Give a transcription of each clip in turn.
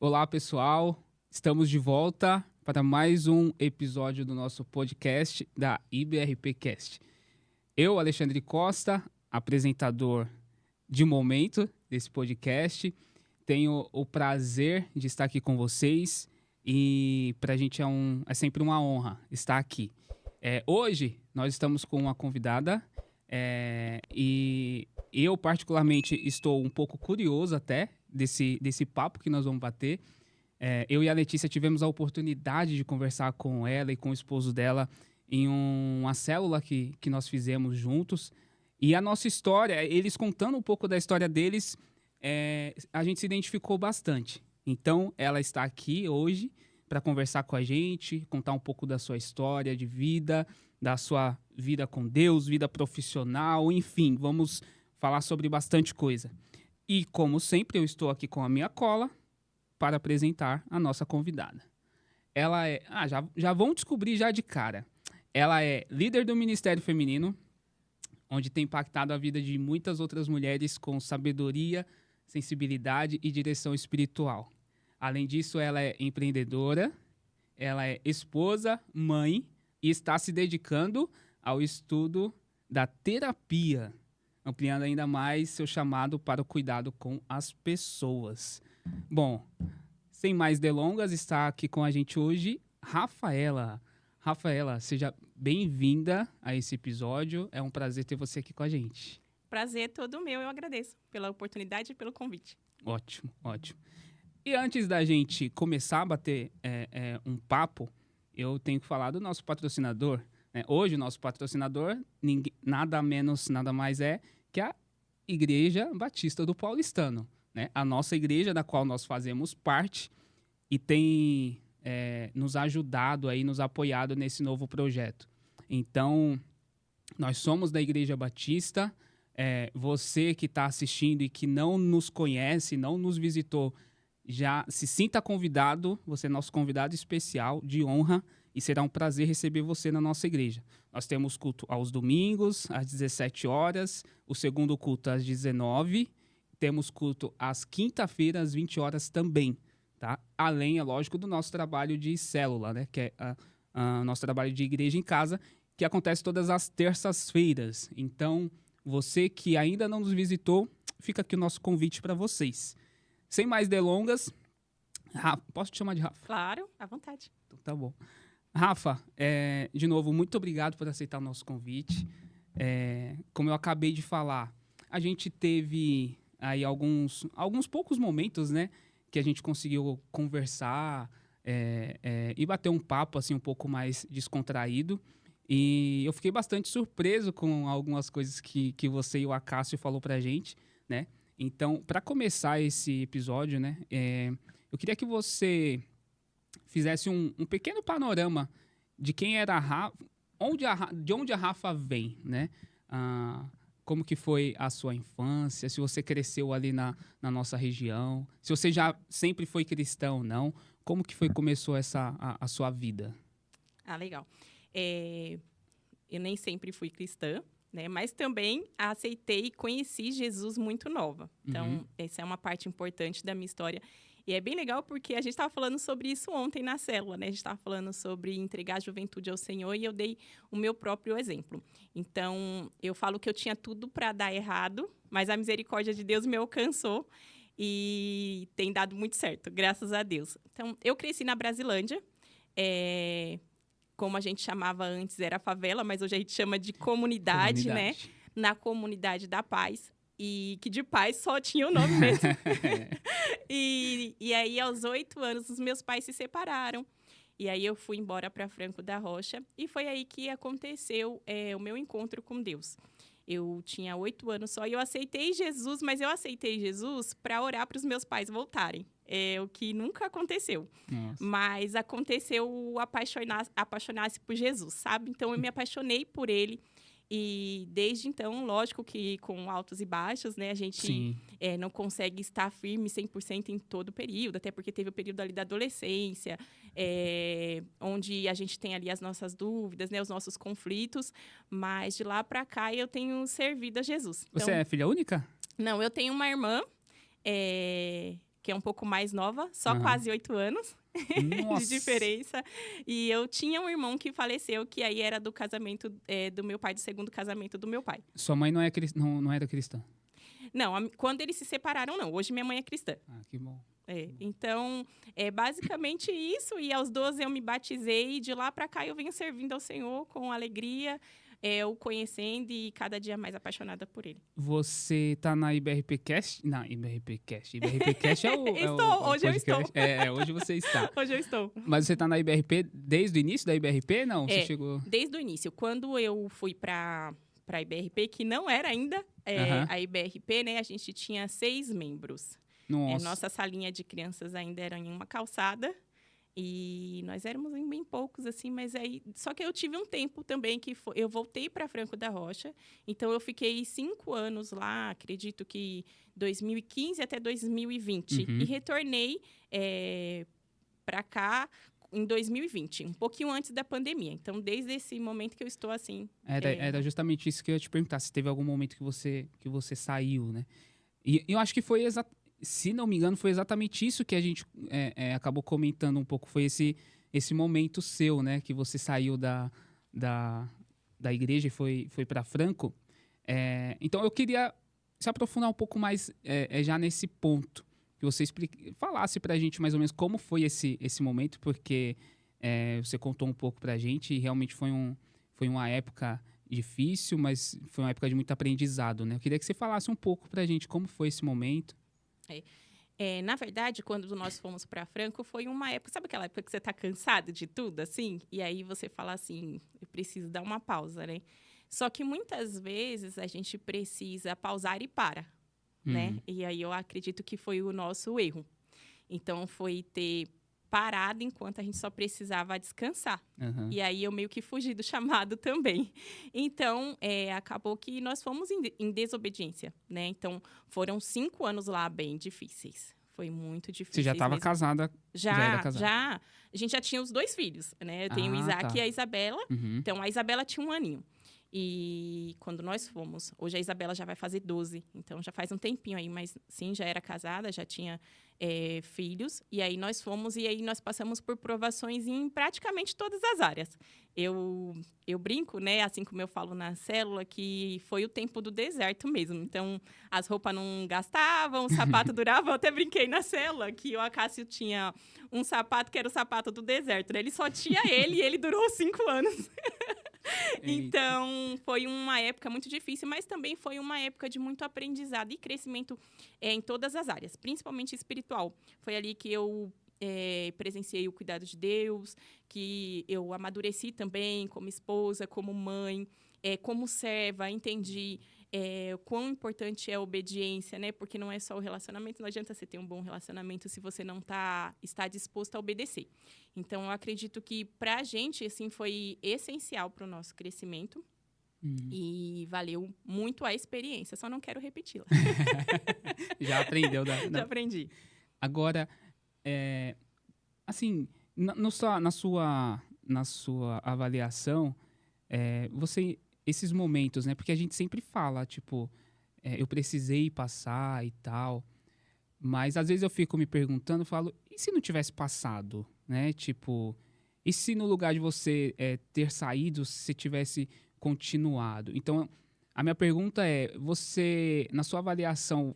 Olá, pessoal. Estamos de volta para mais um episódio do nosso podcast da IBRPcast. Eu, Alexandre Costa, apresentador de momento desse podcast, tenho o prazer de estar aqui com vocês e para a gente é sempre uma honra estar aqui. Hoje nós estamos com uma convidada e eu particularmente estou um pouco curioso até desse papo que nós vamos bater. Eu e a Letícia tivemos a oportunidade de conversar com ela e com o esposo dela em uma célula que nós fizemos juntos. E a nossa história, eles contando um pouco da história deles, a gente se identificou bastante. Então, ela está aqui hoje para conversar com a gente, contar um pouco da sua história de vida, da sua vida com Deus, vida profissional, enfim, vamos falar sobre bastante coisa. E, como sempre, eu estou aqui com a minha cola para apresentar a nossa convidada. Ela é... já vão descobrir já de cara. Ela é líder do Ministério Feminino, onde tem impactado a vida de muitas outras mulheres com sabedoria, sensibilidade e direção espiritual. Além disso, ela é empreendedora, ela é esposa, mãe e está se dedicando ao estudo da terapia, ampliando ainda mais seu chamado para o cuidado com as pessoas. Bom, sem mais delongas, está aqui com a gente hoje Rafaela. Rafaela, seja bem-vinda a esse episódio. É um prazer ter você aqui com a gente. Prazer é todo meu, eu agradeço pela oportunidade e pelo convite. Ótimo, ótimo. E antes da gente começar a bater um papo, eu tenho que falar do nosso patrocinador. Hoje, o nosso patrocinador, nada menos, nada mais é que a Igreja Batista do Paulistano. A nossa igreja, da qual nós fazemos parte, e tem nos ajudado, aí, nos apoiado nesse novo projeto. Então, nós somos da Igreja Batista. Você que está assistindo e que não nos conhece, não nos visitou, já se sinta convidado. Você é nosso convidado especial, de honra, e será um prazer receber você na nossa igreja. Nós temos culto aos domingos, às 17 horas, o segundo culto às 19 horas, temos culto às quinta-feiras, às 20 horas também, tá? Além, é lógico, do nosso trabalho de célula, né? Que é o nosso trabalho de igreja em casa, que acontece todas as terças-feiras. Então, você que ainda não nos visitou, fica aqui o nosso convite para vocês. Sem mais delongas, Rafa, posso te chamar de Rafa? Claro, à vontade. Então, tá bom. Rafa, de novo, muito obrigado por aceitar o nosso convite. Como eu acabei de falar, a gente teve aí alguns poucos momentos, né, que a gente conseguiu conversar e bater um papo assim um pouco mais descontraído. E eu fiquei bastante surpreso com algumas coisas que você e o Acácio falou pra gente, né? Então, para começar esse episódio, né, eu queria que você fizesse um pequeno panorama de quem era a Rafa, de onde a Rafa vem, né? Como que foi a sua infância, se você cresceu ali na nossa região, se você já sempre foi cristão ou não, como que começou a sua vida? Legal. Eu nem sempre fui cristã, né? Mas também aceitei e conheci Jesus muito nova. Então, essa é uma parte importante da minha história. E é bem legal porque a gente estava falando sobre isso ontem na célula, né? A gente estava falando sobre entregar a juventude ao Senhor e eu dei o meu próprio exemplo. Então, eu falo que eu tinha tudo para dar errado, mas a misericórdia de Deus me alcançou e tem dado muito certo, graças a Deus. Então, eu cresci na Brasilândia, como a gente chamava antes, era favela, mas hoje a gente chama de comunidade. Né? Na Comunidade da Paz. E que de paz só tinha o nome mesmo. E aí, aos 8 anos, os meus pais se separaram. E aí, eu fui embora para Franco da Rocha. E foi aí que aconteceu o meu encontro com Deus. Eu tinha 8 anos só e eu aceitei Jesus, mas eu aceitei Jesus para orar para os meus pais voltarem. O que nunca aconteceu. Nossa. Mas aconteceu apaixonar-se por Jesus, sabe? Então, eu me apaixonei por ele. E desde então, lógico que com altos e baixos, né? A gente não consegue estar firme 100% em todo o período. Até porque teve o período ali da adolescência, onde a gente tem ali as nossas dúvidas, né? Os nossos conflitos. Mas de lá para cá, eu tenho servido a Jesus. Então, você é filha única? Não, eu tenho uma irmã que é um pouco mais nova, só Aham. quase 8 anos Nossa. de diferença. E eu tinha um irmão que faleceu, que aí era do casamento do meu pai, do segundo casamento do meu pai. Sua mãe não, não era cristã? Não, quando eles se separaram, não. Hoje minha mãe é cristã. Ah, que bom. Então, é basicamente isso. E aos 12 eu me batizei. E de lá para cá eu venho servindo ao Senhor com alegria, o conhecendo e cada dia mais apaixonada por Ele. Você tá na IBRPcast? Na IBRPcast. IBRPcast é o Estou, o hoje eu podcast. estou. Hoje você está. Hoje eu estou. Mas você tá na IBRP desde o início da IBRP? Não, você chegou... Desde o início. Quando eu fui para a IBRP, que não era ainda a IBRP, né? A gente tinha 6 membros. Nossa. Nossa salinha de crianças ainda era em uma calçada. E nós éramos em bem poucos, assim, mas aí... Só que eu tive um tempo também que eu voltei para Franco da Rocha. Então, eu fiquei 5 anos lá, acredito que 2015 até 2020. Uhum. E retornei para cá em 2020, um pouquinho antes da pandemia. Então, desde esse momento que eu estou assim... Era justamente isso que eu ia te perguntar, se teve algum momento que você saiu, né? E eu acho que foi se não me engano, foi exatamente isso que a gente acabou comentando um pouco. Foi esse momento seu, né? Que você saiu da igreja e foi para Franco. Então, eu queria se aprofundar um pouco mais já nesse ponto. Que você falasse pra gente mais ou menos como foi esse momento, porque você contou um pouco pra gente e realmente foi uma época difícil, mas foi uma época de muito aprendizado, né? Eu queria que você falasse um pouco pra gente como foi esse momento. Na verdade, quando nós fomos para Franco, foi uma época... Sabe aquela época que você tá cansado de tudo, assim? E aí você fala assim, eu preciso dar uma pausa, né? Só que muitas vezes a gente precisa pausar e para, né? E aí eu acredito que foi o nosso erro. Então, foi ter parado enquanto a gente só precisava descansar. Uhum. E aí eu meio que fugi do chamado também. Então, acabou que nós fomos em desobediência, né? Então, foram 5 anos lá bem difíceis. Foi muito difícil. Você já estava mesmo. casada? Já era casada? Já. A gente já tinha os 2 filhos, né? Eu tenho o Isaac e a Isabela. Uhum. Então, a Isabela tinha 1 aninho. E quando nós fomos, hoje a Isabela já vai fazer 12, então já faz um tempinho aí, mas sim, já era casada, já tinha filhos. E aí nós fomos e aí nós passamos por provações em praticamente todas as áreas. Eu brinco, né, assim como eu falo na célula, que foi o tempo do deserto mesmo. Então, as roupas não gastavam, o sapato durava. Eu até brinquei na célula que o Acácio tinha um sapato que era o sapato do deserto, né? Ele só tinha ele e ele durou 5 anos. Então, foi uma época muito difícil, mas também foi uma época de muito aprendizado e crescimento em todas as áreas, principalmente espiritual. Foi ali que eu presenciei o cuidado de Deus, que eu amadureci também como esposa, como mãe, como serva, entendi o quão importante é a obediência, né? Porque não é só o relacionamento, não adianta você ter um bom relacionamento se você não está disposto a obedecer. Então, eu acredito que, para a gente, assim, foi essencial para o nosso crescimento e valeu muito a experiência, só não quero repeti-la. Já aprendeu? Já aprendi. Agora, assim, na sua avaliação, esses momentos, né? Porque a gente sempre fala, tipo, eu precisei passar e tal. Mas às vezes eu fico me perguntando, falo, e se não tivesse passado, né? Tipo, e se no lugar de você ter saído, você tivesse continuado? Então, a minha pergunta é, você, na sua avaliação,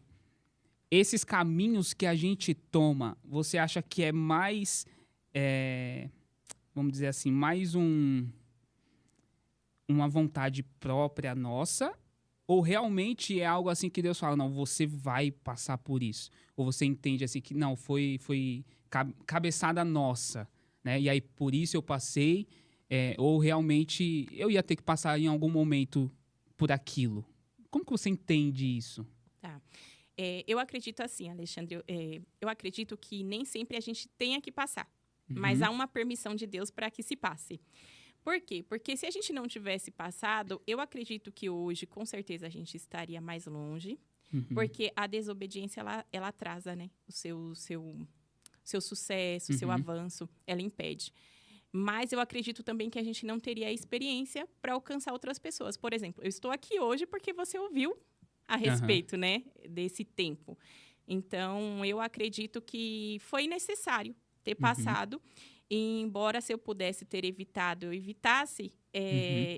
esses caminhos que a gente toma, você acha que é mais, vamos dizer assim, mais uma vontade própria nossa, ou realmente é algo assim que Deus fala, não, você vai passar por isso? Ou você entende assim que, não, foi cabeçada nossa, né? E aí por isso eu passei, ou realmente eu ia ter que passar em algum momento por aquilo? Como que você entende isso? Tá. Eu acredito assim, Alexandre, eu acredito que nem sempre a gente tenha que passar, mas há uma permissão de Deus para que se passe. Por quê? Porque se a gente não tivesse passado, eu acredito que hoje, com certeza, a gente estaria mais longe, porque a desobediência, ela atrasa, né? O seu sucesso, o seu avanço, ela impede. Mas eu acredito também que a gente não teria a experiência para alcançar outras pessoas. Por exemplo, eu estou aqui hoje porque você ouviu a respeito, né, desse tempo. Então, eu acredito que foi necessário ter passado. E, embora se eu pudesse ter evitado, eu evitasse,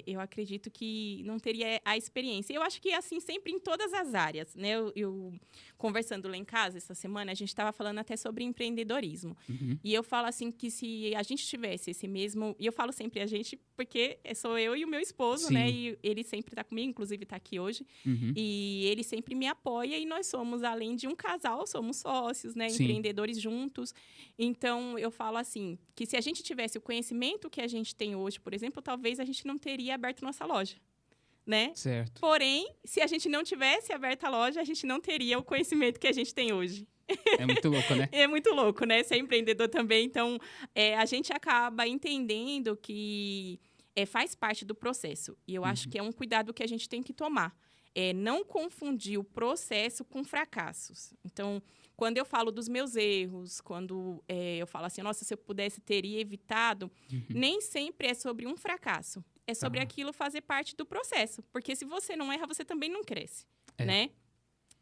eu acredito que não teria a experiência. Eu acho que é assim sempre em todas as áreas, né? Eu conversando lá em casa essa semana, a gente estava falando até sobre empreendedorismo. E eu falo assim que se a gente tivesse esse mesmo... E eu falo sempre a gente porque sou eu e o meu esposo, né? E ele sempre está comigo, inclusive está aqui hoje. E ele sempre me apoia e nós somos, além de um casal, somos sócios, né? Empreendedores juntos. Então, eu falo assim, que se a gente tivesse o conhecimento que a gente tem hoje, por exemplo, talvez a gente não teria aberto nossa loja, né? Certo. Porém, se a gente não tivesse aberto a loja, a gente não teria o conhecimento que a gente tem hoje. É muito louco, né? É muito louco, né? Ser empreendedor também. Então, a gente acaba entendendo que faz parte do processo. E eu acho que é um cuidado que a gente tem que tomar. Não confundir o processo com fracassos. Então, quando eu falo dos meus erros, quando eu falo assim, nossa, se eu pudesse, teria evitado, nem sempre é sobre um fracasso. É sobre aquilo fazer parte do processo. Porque se você não erra, você também não cresce, né?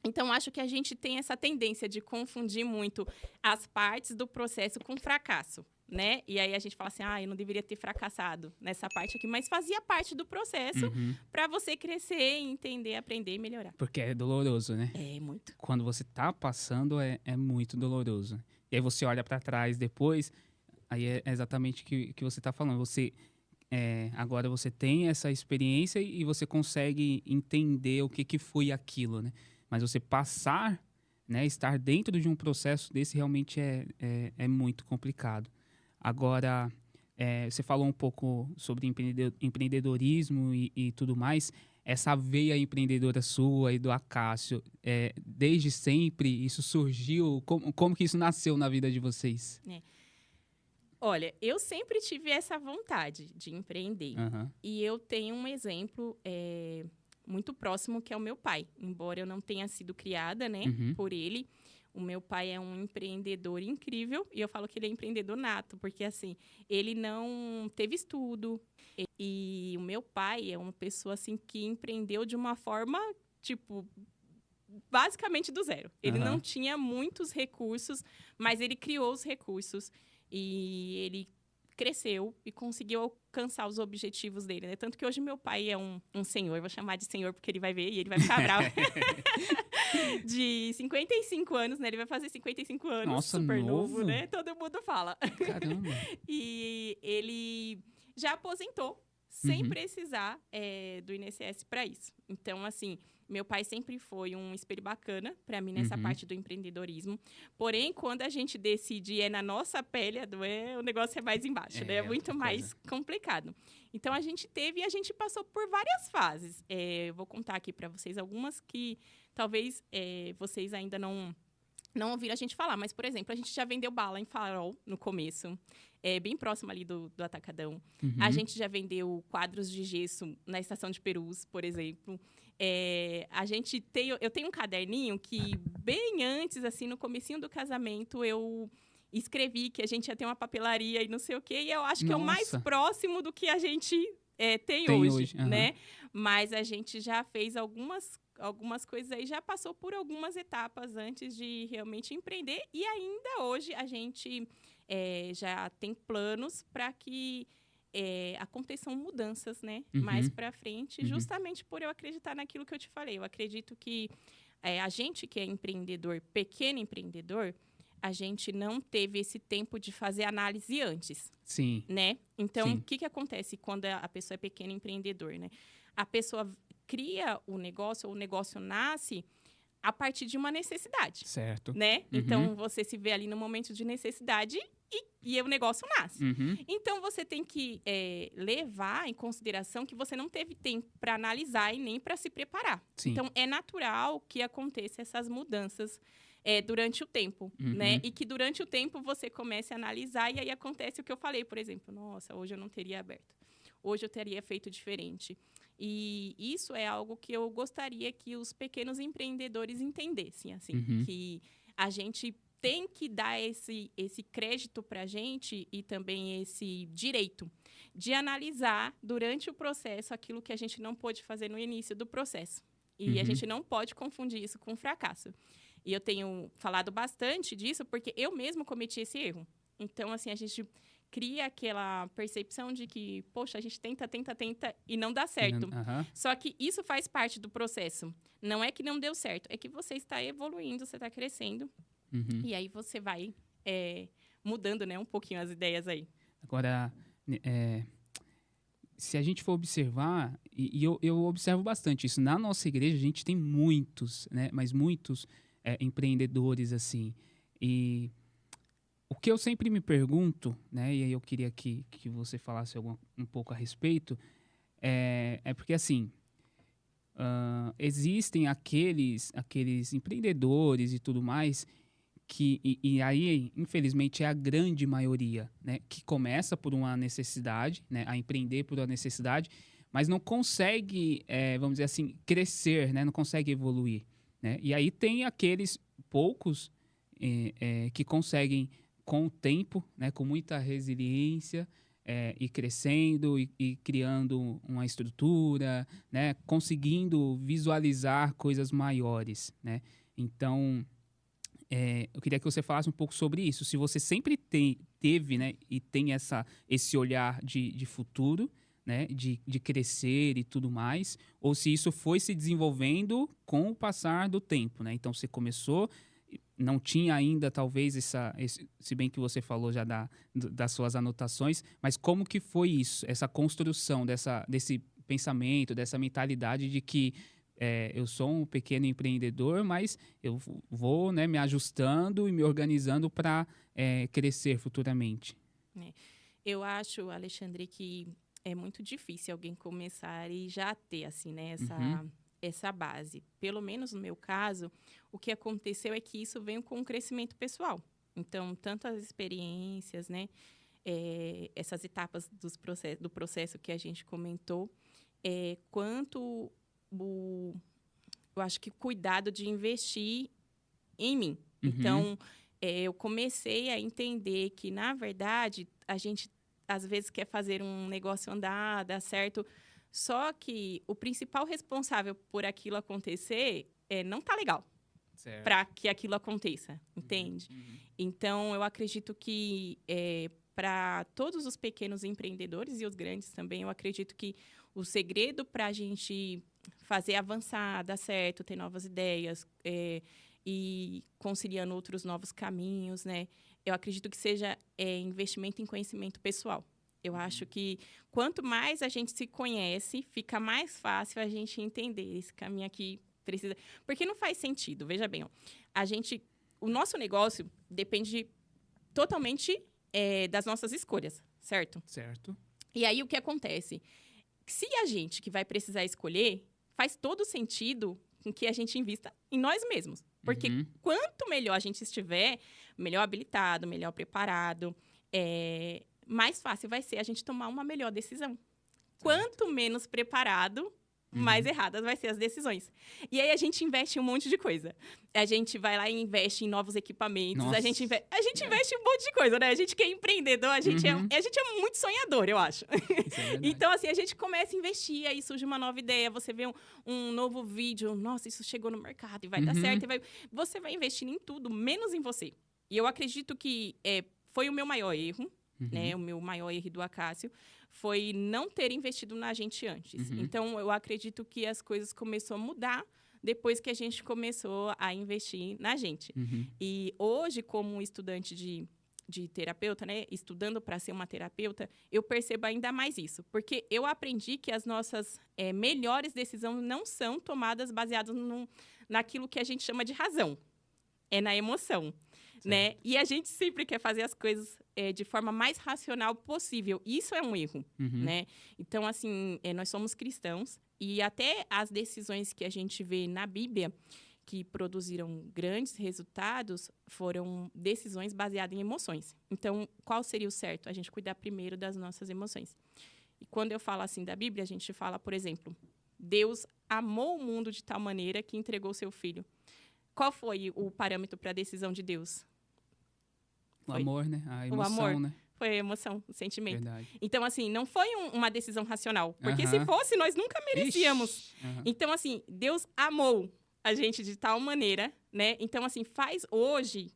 Então, acho que a gente tem essa tendência de confundir muito as partes do processo com fracasso, né? E aí a gente fala assim, eu não deveria ter fracassado nessa parte aqui, mas fazia parte do processo para você crescer, entender, aprender e melhorar. Porque é doloroso, né? É muito. Quando você tá passando, é muito doloroso. E aí você olha para trás depois, aí é exatamente o que você tá falando. Você, agora você tem essa experiência e você consegue entender o que foi aquilo, né? Mas você passar, né, estar dentro de um processo desse realmente é muito complicado. Agora, você falou um pouco sobre empreendedorismo e tudo mais. Essa veia empreendedora sua e do Acácio, desde sempre isso surgiu? Como que isso nasceu na vida de vocês? Olha, eu sempre tive essa vontade de empreender. E eu tenho um exemplo muito próximo, que é o meu pai. Embora eu não tenha sido criada, né, por ele, o meu pai é um empreendedor incrível. E eu falo que ele é empreendedor nato, porque, assim, ele não teve estudo. E o meu pai é uma pessoa, assim, que empreendeu de uma forma, tipo, basicamente do zero. Ele não tinha muitos recursos, mas ele criou os recursos. E ele cresceu e conseguiu alcançar os objetivos dele, né? Tanto que hoje meu pai é um senhor, eu vou chamar de senhor porque ele vai ver e ele vai ficar bravo. De 55 anos, né? Ele vai fazer 55 anos. Nossa, super novo, novo, né? Todo mundo fala. Caramba! E ele já aposentou sem precisar do INSS para isso. Então, assim, meu pai sempre foi um espelho bacana para mim nessa parte do empreendedorismo. Porém, quando a gente decide na nossa pele, o negócio é mais embaixo, né? É muito mais complicado. Então, a gente teve e a gente passou por várias fases. Eu vou contar aqui para vocês algumas que talvez vocês ainda não ouviram a gente falar. Mas, por exemplo, a gente já vendeu bala em Farol no começo. Bem próximo ali do Atacadão. A gente já vendeu quadros de gesso na Estação de Perus, por exemplo. Eu tenho um caderninho que, bem antes, assim, no comecinho do casamento, eu escrevi que a gente ia ter uma papelaria e não sei o quê. E eu acho que é o mais próximo do que a gente tem hoje, né? Mas a gente já fez algumas coisas aí, já passou por algumas etapas antes de realmente empreender. E ainda hoje a gente já tem planos para que aconteçam mudanças, né? Mais para frente, justamente por eu acreditar naquilo que eu te falei. Eu acredito que a gente que é empreendedor, pequeno empreendedor, a gente não teve esse tempo de fazer análise antes. Sim. Né? Então, o que acontece quando a pessoa é pequeno empreendedor, né? A pessoa cria o negócio nasce a partir de uma necessidade. Certo. Né? Então, você se vê ali no momento de necessidade e o negócio nasce. Então, você tem que levar em consideração que você não teve tempo para analisar e nem para se preparar. Sim. Então, é natural que aconteça essas mudanças durante o tempo, né? E que durante o tempo você comece a analisar e aí acontece o que eu falei, por exemplo. Nossa, hoje eu não teria aberto. Hoje eu teria feito diferente. E isso é algo que eu gostaria que os pequenos empreendedores entendessem, assim. Que a gente tem que dar esse crédito para a gente e também esse direito de analisar durante o processo aquilo que a gente não pôde fazer no início do processo. E a gente não pode confundir isso com fracasso. E eu tenho falado bastante disso porque eu mesmo cometi esse erro. Então, assim, a gente cria aquela percepção de que, poxa, a gente tenta e não dá certo. Só que isso faz parte do processo. Não é que não deu certo, é que você está evoluindo, você está crescendo. E aí você vai mudando, né, um pouquinho as ideias aí. Agora, se a gente for observar, e eu observo bastante isso, na nossa igreja a gente tem muitos, né, mas muitos empreendedores, assim, e o que eu sempre me pergunto, né, e aí eu queria que você falasse um pouco a respeito, é porque, assim, existem aqueles empreendedores e tudo mais e aí, infelizmente, é a grande maioria, né, que começa por uma necessidade, né, a empreender por uma necessidade, mas não consegue, vamos dizer assim, crescer, né, não consegue evoluir, né? E aí tem aqueles poucos que conseguem, com o tempo, né, com muita resiliência, ir crescendo e criando uma estrutura, né, conseguindo visualizar coisas maiores, né? Então, eu queria que você falasse um pouco sobre isso. Se você sempre teve, né, e tem esse olhar de futuro, né, de crescer e tudo mais, ou se isso foi se desenvolvendo com o passar do tempo, né? Então, você começou, não tinha ainda, talvez, se bem que você falou já das suas anotações, mas como que foi isso, essa construção desse pensamento, dessa mentalidade de que eu sou um pequeno empreendedor, mas eu vou, né, me ajustando e me organizando para crescer futuramente. Eu acho, Alexandre, que é muito difícil alguém começar e já ter, assim, né, essa base. Pelo menos no meu caso, o que aconteceu é que isso veio com um crescimento pessoal. Então, tanto as experiências, né, essas etapas do processo que a gente comentou, quanto eu acho que cuidado de investir em mim. Então, eu comecei a entender que, na verdade, a gente às vezes quer fazer um negócio andar, dar certo, só que o principal responsável por aquilo acontecer não tá legal para que aquilo aconteça, entende? Então, eu acredito que para todos os pequenos empreendedores e os grandes também, eu acredito que o segredo para a gente fazer avançar, dar certo, ter novas ideias e conciliando outros novos caminhos, né? Eu acredito que seja investimento em conhecimento pessoal. Eu acho que quanto mais a gente se conhece, fica mais fácil a gente entender esse caminho aqui precisa. Porque não faz sentido, veja bem, ó, o nosso negócio depende totalmente das nossas escolhas, certo? Certo. E aí o que acontece? Se a gente que vai precisar escolher, faz todo sentido com que a gente invista em nós mesmos. Porque quanto melhor a gente estiver, melhor habilitado, melhor preparado, mais fácil vai ser a gente tomar uma melhor decisão. Certo. Quanto menos preparado, mais erradas vai ser as decisões. E aí a gente investe em um monte de coisa. A gente vai lá e investe em novos equipamentos. Nossa. A gente investe em um monte de coisa, né? A gente que é empreendedor, a gente é muito sonhador, eu acho. Então, assim, a gente começa a investir, aí surge uma nova ideia, você vê um novo vídeo, nossa, isso chegou no mercado e vai dar certo. Você vai investindo em tudo, menos em você. E eu acredito que foi o meu maior erro, né? O meu maior erro do Acácio foi não ter investido na gente antes. Então, eu acredito que as coisas começaram a mudar depois que a gente começou a investir na gente. E hoje, como estudante de terapeuta, né, estudando para ser uma terapeuta, eu percebo ainda mais isso. Porque eu aprendi que as nossas melhores decisões não são tomadas baseadas naquilo que a gente chama de razão. É na emoção. Né? E a gente sempre quer fazer as coisas de forma mais racional possível. Isso é um erro, né? Então, assim, nós somos cristãos e até as decisões que a gente vê na Bíblia que produziram grandes resultados foram decisões baseadas em emoções. Então, qual seria o certo? A gente cuidar primeiro das nossas emoções. E quando eu falo assim da Bíblia, a gente fala, por exemplo, Deus amou o mundo de tal maneira que entregou seu filho. Qual foi o parâmetro para a decisão de Deus? O amor, né? A emoção, o amor, né? Foi a emoção, o sentimento. Verdade. Então, assim, não foi uma decisão racional. Porque se fosse, nós nunca merecíamos. Então, assim, Deus amou. a gente de tal maneira, né? Então, assim, faz hoje,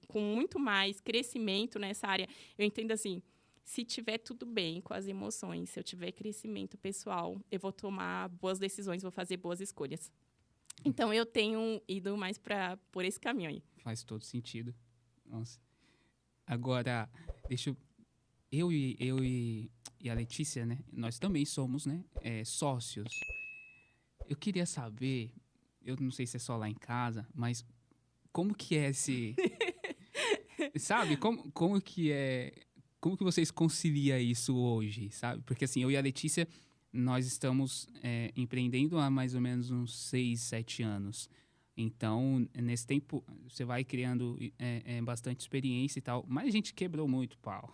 com muito mais crescimento nessa área. Eu entendo assim, se tiver tudo bem com as emoções, se eu tiver crescimento pessoal, eu vou tomar boas decisões, vou fazer boas escolhas. Então, eu tenho ido mais por esse caminho aí. Faz todo sentido. Nossa. Agora, deixa eu e a Letícia, né? Nós também somos, né? Sócios. Eu queria saber, eu não sei se é só lá em casa, mas como que é esse... Sabe? Como que é... Como que vocês conciliam isso hoje, sabe? Porque assim, eu e a Letícia, nós estamos empreendendo há mais ou menos uns 6, 7 anos. Então, nesse tempo, você vai criando bastante experiência e tal. Mas a gente quebrou muito pau.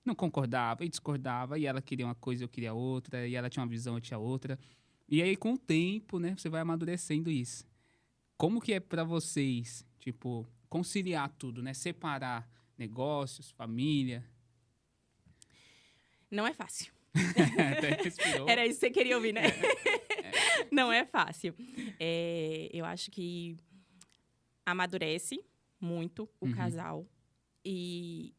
Não concordava e discordava. E ela queria uma coisa, eu queria outra. E ela tinha uma visão, eu tinha outra. E aí, com o tempo, né, você vai amadurecendo isso. Como que é pra vocês, tipo, conciliar tudo, né? Separar negócios, família. Não é fácil. Até respirou. Era isso que você queria ouvir, né? Não é fácil. Eu acho que amadurece muito o casal. E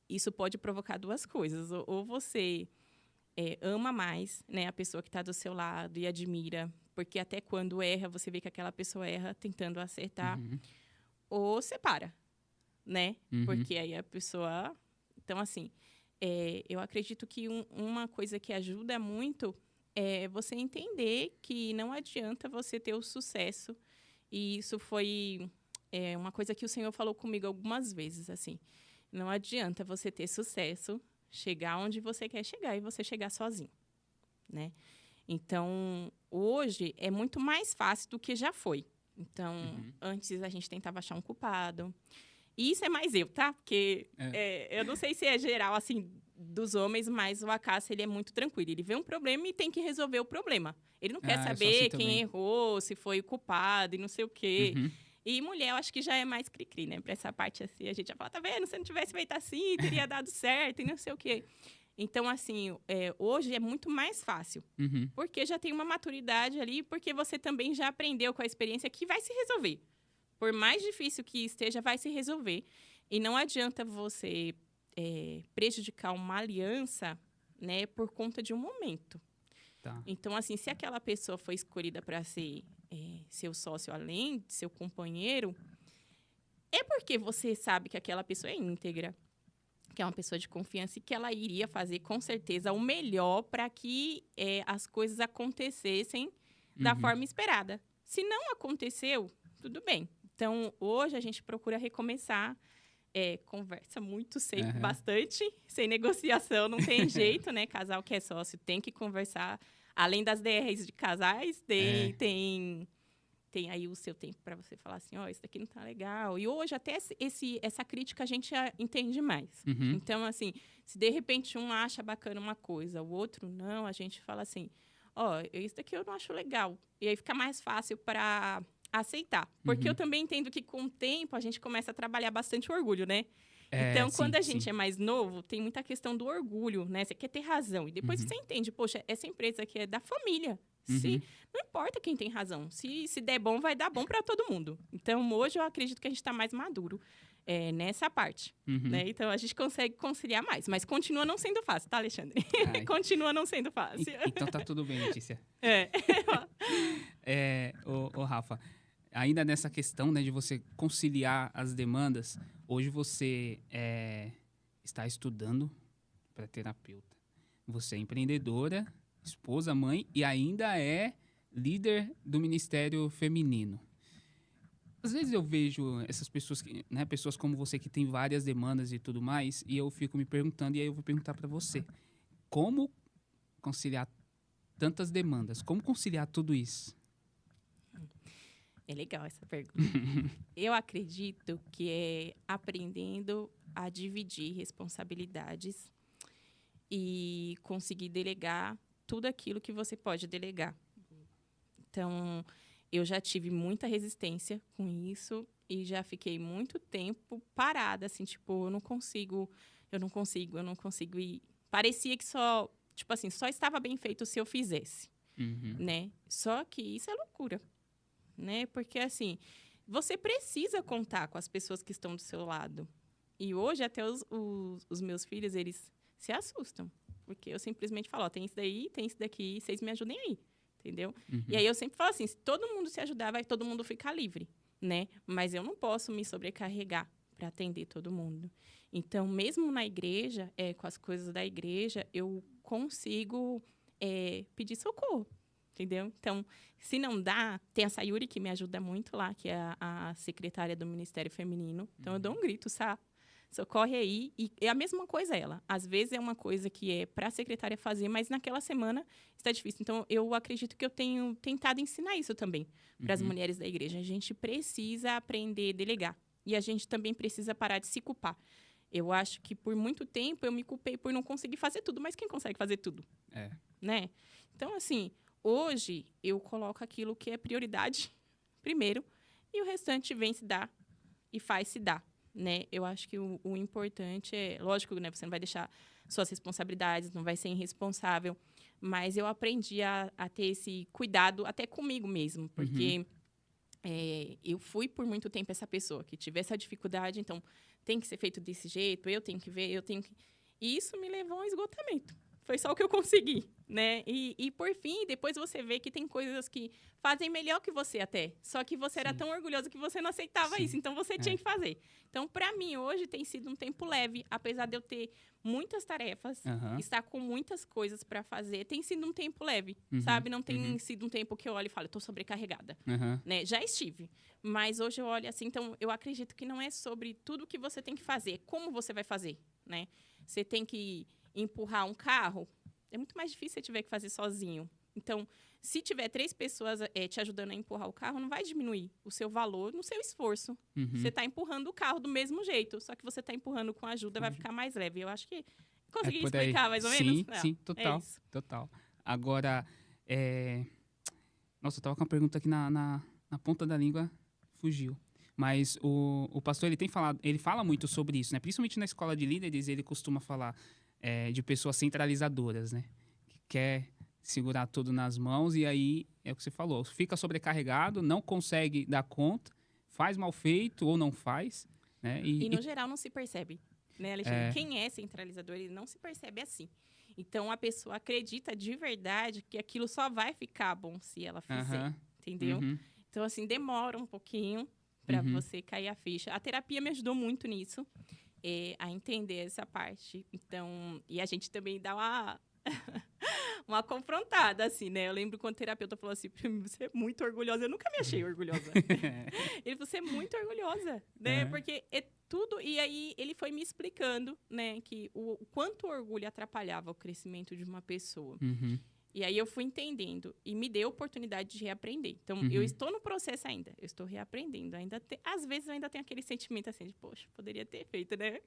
isso pode provocar duas coisas. Ou você ama mais, né, a pessoa que está do seu lado e admira, porque até quando erra, você vê que aquela pessoa erra tentando acertar. Ou separa, né? Porque aí a pessoa... Então, assim, eu acredito que uma coisa que ajuda muito é você entender que não adianta você ter o sucesso. E isso foi uma coisa que o Senhor falou comigo algumas vezes, assim. Não adianta você ter sucesso, chegar onde você quer chegar e você chegar sozinho, né? Então, hoje é muito mais fácil do que já foi. Então, antes a gente tentava achar um culpado. E isso é mais eu, tá? Porque eu não sei se é geral, assim, dos homens, mas o Acácio, ele é muito tranquilo. Ele vê um problema e tem que resolver o problema. Ele não quer saber assim quem errou, se foi o culpado e não sei o quê. E mulher, eu acho que já é mais cri-cri, né? Pra essa parte, assim, a gente já fala, tá vendo? Se não tivesse feito assim, teria dado certo e não sei o quê. Então, assim, hoje é muito mais fácil. Porque já tem uma maturidade ali, porque você também já aprendeu com a experiência que vai se resolver. Por mais difícil que esteja, vai se resolver. E não adianta você prejudicar uma aliança, né, por conta de um momento. Tá. Então, assim, se aquela pessoa foi escolhida para ser seu sócio, além de seu companheiro, é porque você sabe que aquela pessoa é íntegra, que é uma pessoa de confiança e que ela iria fazer, com certeza, o melhor para que as coisas acontecessem da forma esperada. Se não aconteceu, tudo bem. Então, hoje a gente procura recomeçar, conversa muito sempre, bastante, sem negociação, não tem jeito, né? Casal que é sócio tem que conversar. Além das DRs de casais, tem aí o seu tempo para você falar assim, isso daqui não tá legal. E hoje até essa crítica a gente entende mais. Então, assim, se de repente um acha bacana uma coisa, o outro não, a gente fala assim, isso daqui eu não acho legal. E aí fica mais fácil para aceitar. Porque eu também entendo que com o tempo a gente começa a trabalhar bastante o orgulho, né? Então, quando a gente é mais novo, tem muita questão do orgulho, né? Você quer ter razão. E depois você entende, poxa, essa empresa aqui é da família. Não importa quem tem razão. Se der bom, vai dar bom para todo mundo. Então, hoje eu acredito que a gente está mais maduro nessa parte. Né? Então, a gente consegue conciliar mais. Mas continua não sendo fácil, tá, Alexandre? Continua não sendo fácil. Então tá tudo bem, Letícia. Ô, Rafa, ainda nessa questão, né, de você conciliar as demandas, hoje você está estudando para terapeuta. Você é empreendedora, esposa, mãe e ainda é líder do Ministério Feminino. Às vezes eu vejo essas pessoas, né, pessoas como você que tem várias demandas e tudo mais, e eu fico me perguntando, e aí eu vou perguntar para você, como conciliar tantas demandas? Como conciliar tudo isso? É legal essa pergunta. Eu acredito que é aprendendo a dividir responsabilidades e conseguir delegar tudo aquilo que você pode delegar. Então, eu já tive muita resistência com isso e já fiquei muito tempo parada, assim, tipo, eu não consigo. E parecia que só estava bem feito se eu fizesse, né? Só que isso é loucura. né? Porque, assim, você precisa contar com as pessoas que estão do seu lado. E hoje, até os meus filhos, eles se assustam. Porque eu simplesmente falo, ó, tem isso daí, tem isso daqui, vocês me ajudem aí, entendeu? E aí eu sempre falo assim, se todo mundo se ajudar, vai todo mundo ficar livre, né? Mas eu não posso me sobrecarregar para atender todo mundo. Então, mesmo na igreja, com as coisas da igreja, eu consigo pedir socorro, entendeu? Então, se não dá, tem a Sayuri que me ajuda muito lá, que é a secretária do Ministério Feminino. Então, eu dou um grito, sabe? Socorre aí. E é a mesma coisa ela. Às vezes é uma coisa que é para a secretária fazer, mas naquela semana está difícil. Então, eu acredito que eu tenho tentado ensinar isso também para as mulheres da igreja. A gente precisa aprender a delegar. E a gente também precisa parar de se culpar. Eu acho que por muito tempo eu me culpei por não conseguir fazer tudo, mas quem consegue fazer tudo? Né? Então, assim, hoje eu coloco aquilo que é prioridade primeiro e o restante vem se dar e faz se dar. Né? Eu acho que o importante é... Lógico, né? Você não vai deixar suas responsabilidades, não vai ser irresponsável. Mas eu aprendi a ter esse cuidado até comigo mesmo. Porque eu fui por muito tempo essa pessoa que tive essa dificuldade. Então, tem que ser feito desse jeito, eu tenho que ver, eu tenho que... E isso me levou a um esgotamento. Foi só o que eu consegui, né? E por fim, depois você vê que tem coisas que fazem melhor que você até. Só que você era tão orgulhoso que você não aceitava isso. Então, você tinha que fazer. Então, para mim, hoje, tem sido um tempo leve. Apesar de eu ter muitas tarefas, estar com muitas coisas para fazer, tem sido um tempo leve, sabe? Não tem sido um tempo que eu olho e falo, estou sobrecarregada. Né? Já estive. Mas hoje eu olho assim, então, eu acredito que não é sobre tudo que você tem que fazer, como você vai fazer, né? Você tem que empurrar um carro, é muito mais difícil você tiver que fazer sozinho. Então, se tiver 3 pessoas te ajudando a empurrar o carro, não vai diminuir o seu valor no seu esforço. Você está empurrando o carro do mesmo jeito, só que você está empurrando com ajuda, vai ficar mais leve. Eu acho que consegui explicar mais ou menos? Sim, total, total. Agora, nossa, eu estava com uma pergunta aqui na ponta da língua, fugiu. Mas o pastor, ele fala muito sobre isso, né? Principalmente na escola de líderes, ele costuma falar de pessoas centralizadoras, né? Que quer segurar tudo nas mãos e aí, é o que você falou, fica sobrecarregado, não consegue dar conta, faz mal feito ou não faz, né? E no geral não se percebe, né, Alexandre? Quem é centralizador, ele não se percebe assim. Então, a pessoa acredita de verdade que aquilo só vai ficar bom se ela fizer, entendeu? Então, assim, demora um pouquinho para você cair a ficha. A terapia me ajudou muito nisso, a entender essa parte. Então, e a gente também dá uma confrontada, assim, né? Eu lembro quando o terapeuta falou assim, você é muito orgulhosa. Eu nunca me achei orgulhosa. Ele falou, você é muito orgulhosa, né? Porque é tudo... E aí, ele foi me explicando, né? Que o quanto o orgulho atrapalhava o crescimento de uma pessoa. E aí eu fui entendendo e me deu a oportunidade de reaprender. Então, eu estou no processo ainda. Eu estou reaprendendo. Às vezes, eu ainda tenho aquele sentimento assim de, poxa, poderia ter feito, né?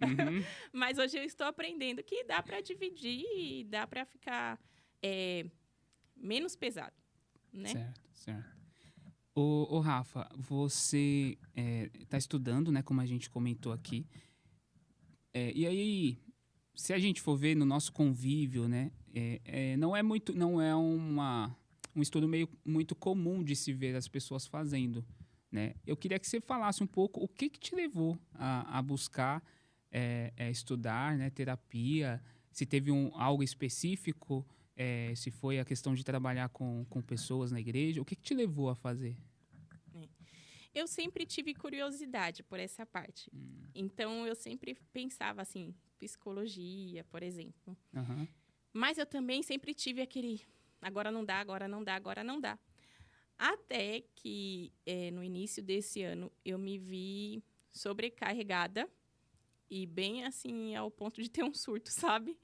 Mas hoje eu estou aprendendo que dá para dividir e dá para ficar menos pesado, né? Certo. Ô Rafa, você está estudando, né? Como a gente comentou aqui. E aí, se a gente for ver no nosso convívio, né? Não é um estudo muito comum de se ver as pessoas fazendo, né? Eu queria que você falasse um pouco o que te levou a buscar estudar, né, terapia, se teve algo específico, se foi a questão de trabalhar com pessoas na igreja, o que te levou a fazer? Eu sempre tive curiosidade por essa parte. Então, eu sempre pensava assim, psicologia, por exemplo. Mas eu também sempre tive aquele, agora não dá. Até que, no início desse ano, eu me vi sobrecarregada e bem assim, ao ponto de ter um surto, sabe?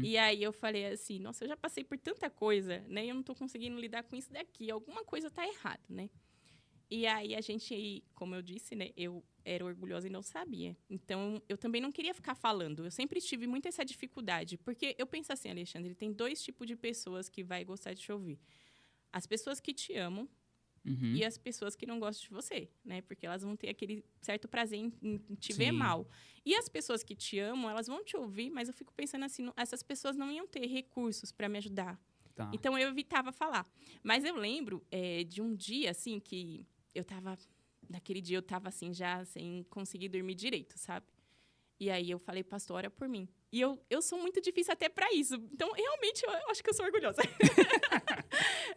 E aí eu falei assim, nossa, eu já passei por tanta coisa, né? Eu não tô conseguindo lidar com isso daqui, alguma coisa tá errada, né? E aí a gente, como eu disse, né? Eu era orgulhosa e não sabia. Então, eu também não queria ficar falando. Eu sempre tive muito essa dificuldade. Porque eu penso assim, Alexandre, tem 2 tipos de pessoas que vai gostar de te ouvir. As pessoas que te amam e as pessoas que não gostam de você, né? Porque elas vão ter aquele certo prazer em te ver mal. E as pessoas que te amam, elas vão te ouvir, mas eu fico pensando assim, essas pessoas não iam ter recursos para me ajudar. Tá. Então, eu evitava falar. Mas eu lembro de um dia, assim, que eu tava... Naquele dia, eu tava, assim, já sem conseguir dormir direito, sabe? E aí, eu falei, pastor, ora por mim. E eu sou muito difícil até para isso. Então, realmente, eu acho que eu sou orgulhosa.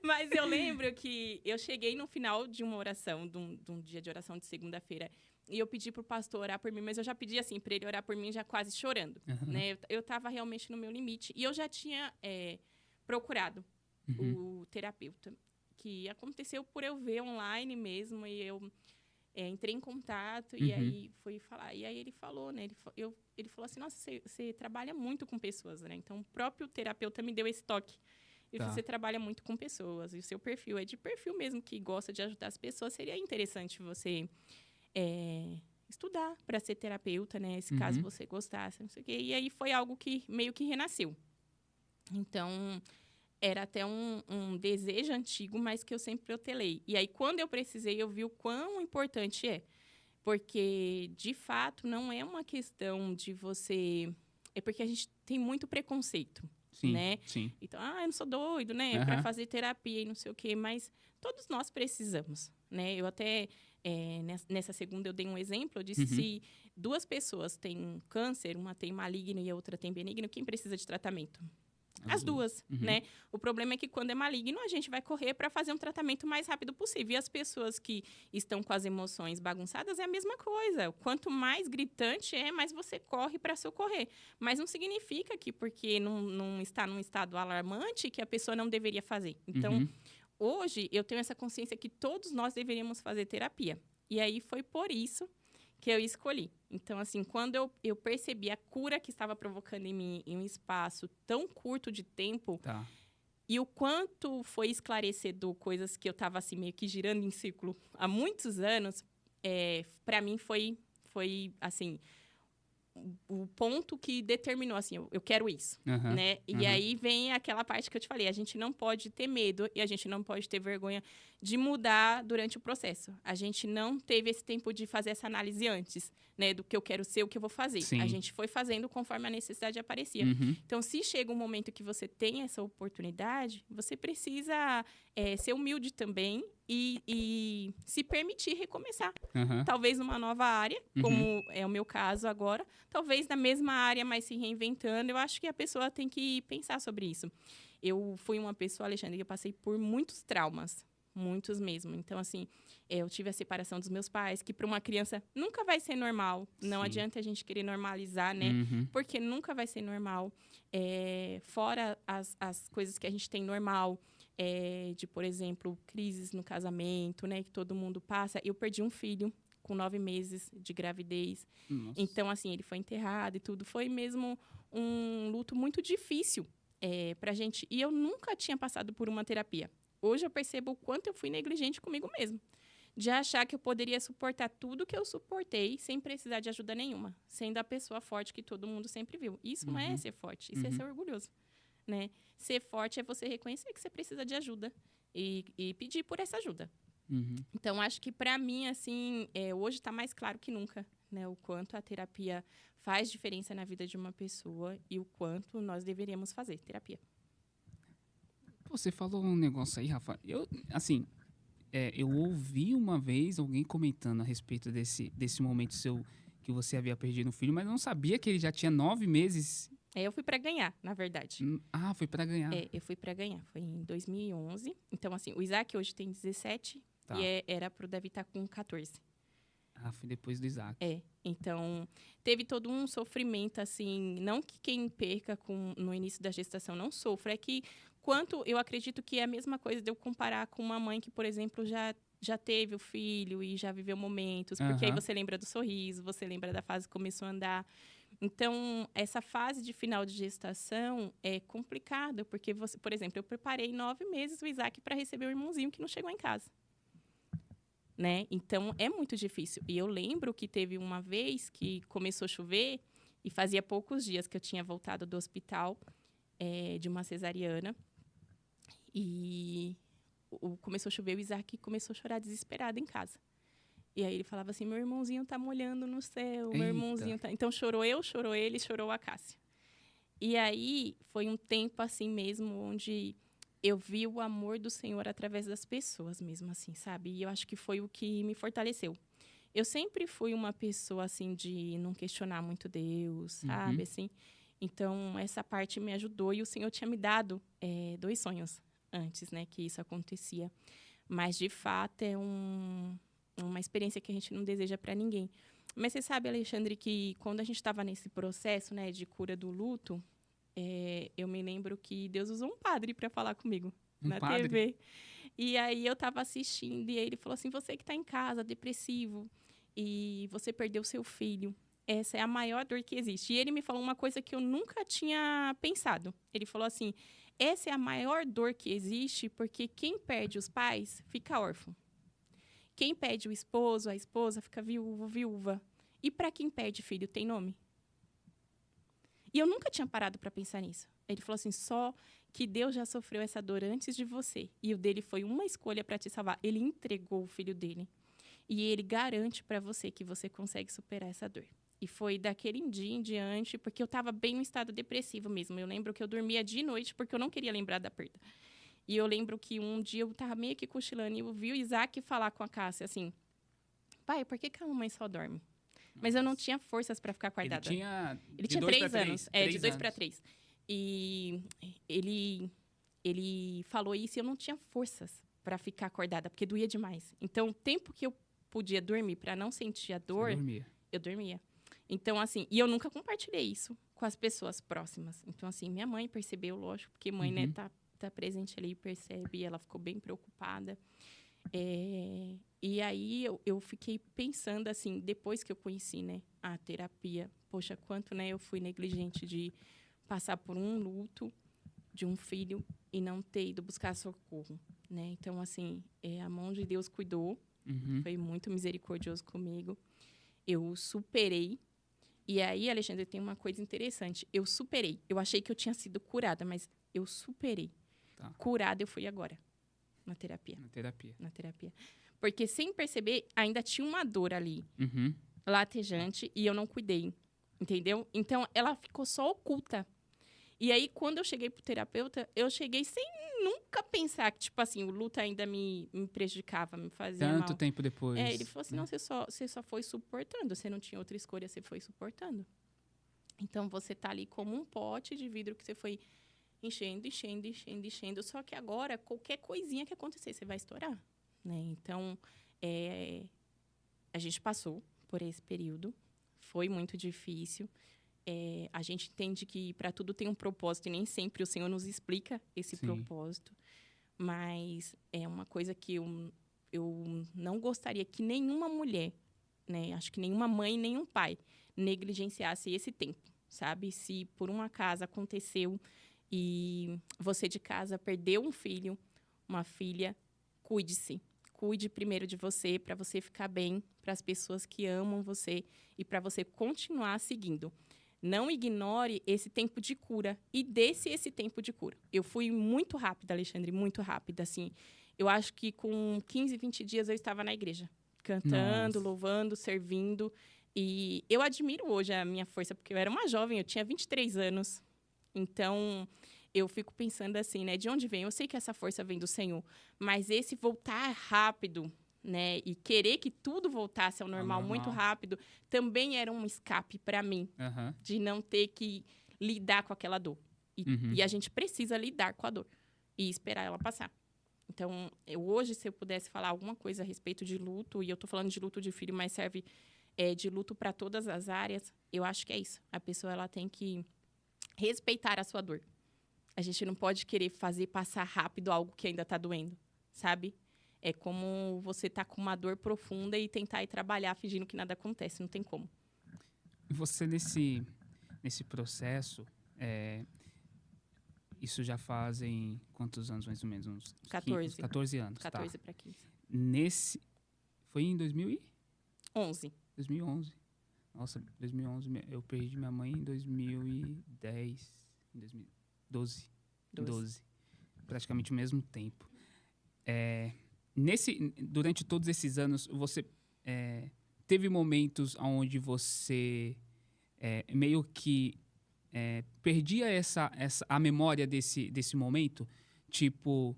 Mas eu lembro que eu cheguei no final de uma oração, de um dia de oração de segunda-feira, e eu pedi pro pastor orar por mim, mas eu já pedi, assim, para ele orar por mim, já quase chorando, né? Eu tava realmente no meu limite. E eu já tinha procurado o terapeuta, que aconteceu por eu ver online mesmo, e eu... entrei em contato e aí fui falar. E aí ele falou, né? Ele falou assim, nossa, você trabalha muito com pessoas, né? Então, o próprio terapeuta me deu esse toque. Ele falou, você trabalha muito com pessoas. E o seu perfil é de perfil mesmo, que gosta de ajudar as pessoas. Seria interessante você estudar para ser terapeuta, né? Se caso você gostasse, não sei o quê. E aí foi algo que meio que renasceu. Então... era até um desejo antigo, mas que eu sempre protelei. E aí, quando eu precisei, eu vi o quão importante é. Porque, de fato, não é uma questão de você... É porque a gente tem muito preconceito, né? Sim. Então, eu não sou doido, né? Para fazer terapia e não sei o quê. Mas todos nós precisamos, né? Eu até, nessa segunda, eu dei um exemplo. Eu disse, se duas pessoas têm câncer, uma tem maligno e a outra tem benigno, quem precisa de tratamento? As duas, né? O problema é que quando é maligno, a gente vai correr para fazer um tratamento o mais rápido possível. E as pessoas que estão com as emoções bagunçadas é a mesma coisa. Quanto mais gritante mais você corre para socorrer. Mas não significa que porque não está num estado alarmante que a pessoa não deveria fazer. Então, hoje, eu tenho essa consciência que todos nós deveríamos fazer terapia. E aí, foi por isso que eu escolhi. Então, assim, quando eu percebi a cura que estava provocando em mim em um espaço tão curto de tempo, e o quanto foi esclarecedor coisas que eu estava, assim, meio que girando em círculo há muitos anos, para mim foi, assim, o ponto que determinou, assim, eu quero isso, né? E aí vem aquela parte que eu te falei, a gente não pode ter medo e a gente não pode ter vergonha de mudar durante o processo. A gente não teve esse tempo de fazer essa análise antes, né? Do que eu quero ser, o que eu vou fazer. Sim. A gente foi fazendo conforme a necessidade aparecia. Então, se chega um momento que você tem essa oportunidade, você precisa ser humilde também e se permitir recomeçar. Talvez numa nova área, como é o meu caso agora, talvez na mesma área, mas se reinventando. Eu acho que a pessoa tem que pensar sobre isso. Eu fui uma pessoa, Alexandre, que eu passei por muitos traumas. Muitos mesmo. Então, assim, eu tive a separação dos meus pais, que para uma criança nunca vai ser normal. Não adianta a gente querer normalizar, né? Porque nunca vai ser normal. Fora as coisas que a gente tem normal, de, por exemplo, crises no casamento, né? Que todo mundo passa. Eu perdi um filho com 9 meses de gravidez. Nossa. Então, assim, ele foi enterrado e tudo. Foi mesmo um luto muito difícil pra gente. E eu nunca tinha passado por uma terapia. Hoje eu percebo o quanto eu fui negligente comigo mesmo. De achar que eu poderia suportar tudo que eu suportei sem precisar de ajuda nenhuma. Sendo a pessoa forte que todo mundo sempre viu. Isso não é ser forte, isso é ser orgulhoso, né? Ser forte é você reconhecer que você precisa de ajuda e pedir por essa ajuda. Então, acho que para mim, assim, hoje está mais claro que nunca, né? O quanto a terapia faz diferença na vida de uma pessoa e o quanto nós deveríamos fazer terapia. Você falou um negócio aí, Rafa. Eu ouvi uma vez alguém comentando a respeito desse momento seu que você havia perdido um filho, mas eu não sabia que ele já tinha 9 meses. Eu fui para ganhar, na verdade. Foi para ganhar. Eu fui para ganhar. Foi em 2011. Então, assim, o Isaac hoje tem 17 e era pro Davi estar com 14. Foi depois do Isaac. Então, teve todo um sofrimento, assim, não que quem perca no início da gestação não sofra, é que eu acredito que é a mesma coisa de eu comparar com uma mãe que, por exemplo, já teve o filho e já viveu momentos, porque aí você lembra do sorriso, você lembra da fase que começou a andar. Então, essa fase de final de gestação é complicada, porque você, por exemplo, eu preparei 9 meses o Isaac para receber o irmãozinho que não chegou em casa. Né? Então, é muito difícil. E eu lembro que teve uma vez que começou a chover e fazia poucos dias que eu tinha voltado do hospital de uma cesariana. E começou a chover, o Isaac começou a chorar desesperado em casa. E aí ele falava assim, meu irmãozinho tá molhando no céu, meu irmãozinho tá... Então, chorou eu, chorou ele, chorou a Cássia. E aí, foi um tempo assim mesmo, onde eu vi o amor do Senhor através das pessoas mesmo, assim, sabe? E eu acho que foi o que me fortaleceu. Eu sempre fui uma pessoa, assim, de não questionar muito Deus, sabe? Assim, então, essa parte me ajudou. E o Senhor tinha me dado 2 sonhos antes, né? Que isso acontecia. Mas, de fato, é uma experiência que a gente não deseja para ninguém. Mas você sabe, Alexandre, que quando a gente estava nesse processo, né, de cura do luto, eu me lembro que Deus usou um padre para falar comigo na padre? TV. E aí eu estava assistindo e ele falou assim: você que está em casa, depressivo, e você perdeu seu filho, essa é a maior dor que existe. E ele me falou uma coisa que eu nunca tinha pensado. Ele falou assim: essa é a maior dor que existe porque quem perde os pais fica órfão. Quem perde o esposo, a esposa, fica viúva. E para quem perde filho, tem nome? E eu nunca tinha parado para pensar nisso. Ele falou assim: só que Deus já sofreu essa dor antes de você. E o dele foi uma escolha para te salvar. Ele entregou o filho dele. E ele garante para você que você consegue superar essa dor. E foi daquele dia em diante, porque eu estava bem no estado depressivo mesmo. Eu lembro que eu dormia de noite porque eu não queria lembrar da perda. E eu lembro que um dia eu estava meio que cochilando e eu vi o Isaac falar com a Cássia assim: pai, por que a mamãe só dorme? Mas eu não tinha forças para ficar acordada. Ele tinha 3 anos. De 2 para 3. E ele falou isso e eu não tinha forças para ficar acordada, porque doía demais. Então, o tempo que eu podia dormir para não sentir a dor, eu dormia. Então, assim, e eu nunca compartilhei isso com as pessoas próximas. Então, assim, minha mãe percebeu, lógico, porque mãe, né, tá presente ali, percebe, e ela ficou bem preocupada. E aí eu fiquei pensando, assim, depois que eu conheci, né, a terapia, poxa, quanto, né, eu fui negligente de passar por um luto de um filho e não ter ido buscar socorro, né? Então, assim, a mão de Deus cuidou, foi muito misericordioso comigo. Eu superei. E aí, Alexandre, tem uma coisa interessante. Eu superei. Eu achei que eu tinha sido curada, mas eu superei. Tá. Curada eu fui agora, na terapia. Na terapia. Porque, sem perceber, ainda tinha uma dor ali, latejante, e eu não cuidei, entendeu? Então, ela ficou só oculta. E aí, quando eu cheguei pro terapeuta, eu cheguei sem nunca pensar que, tipo assim, o luto ainda me prejudicava, me fazia mal. Tanto tempo depois. Ele falou assim, não, você só foi suportando, você não tinha outra escolha, você foi suportando. Então, você tá ali como um pote de vidro que você foi enchendo. Só que agora, qualquer coisinha que acontecer, você vai estourar, né? Então, a gente passou por esse período, foi muito difícil. A gente entende que para tudo tem um propósito e nem sempre o Senhor nos explica esse propósito. Mas é uma coisa que eu não gostaria que nenhuma mulher, né? Acho que nenhuma mãe, nenhum pai negligenciasse esse tempo, sabe? Se por um acaso aconteceu e você de casa perdeu um filho, uma filha, cuide-se. Cuide primeiro de você, para você ficar bem, para as pessoas que amam você e para você continuar seguindo. Não ignore esse tempo de cura e desse esse tempo de cura. Eu fui muito rápida, Alexandre, muito rápida, assim. Eu acho que com 15, 20 dias eu estava na igreja, cantando, louvando, servindo. E eu admiro hoje a minha força, porque eu era uma jovem, eu tinha 23 anos. Então, eu fico pensando assim, né? De onde vem? Eu sei que essa força vem do Senhor, mas esse voltar rápido, né, e querer que tudo voltasse ao normal muito rápido, também era um escape para mim, de não ter que lidar com aquela dor. E a gente precisa lidar com a dor e esperar ela passar. Então, hoje, se eu pudesse falar alguma coisa a respeito de luto, e eu tô falando de luto de filho, mas serve de luto para todas as áreas, eu acho que é isso. A pessoa ela tem que respeitar a sua dor. A gente não pode querer fazer passar rápido algo que ainda tá doendo, sabe? É como você tá com uma dor profunda e tentar ir trabalhar fingindo que nada acontece. Não tem como. Você, nesse processo, isso já fazem quantos anos, mais ou menos? Uns 14. 14 anos, 14 para 15. Foi em 2011. 2011. Nossa, 2011. Eu perdi minha mãe em 2010. Em 2012. Praticamente o mesmo tempo. Durante todos esses anos, você teve momentos onde você meio que perdia a memória desse momento? tipo,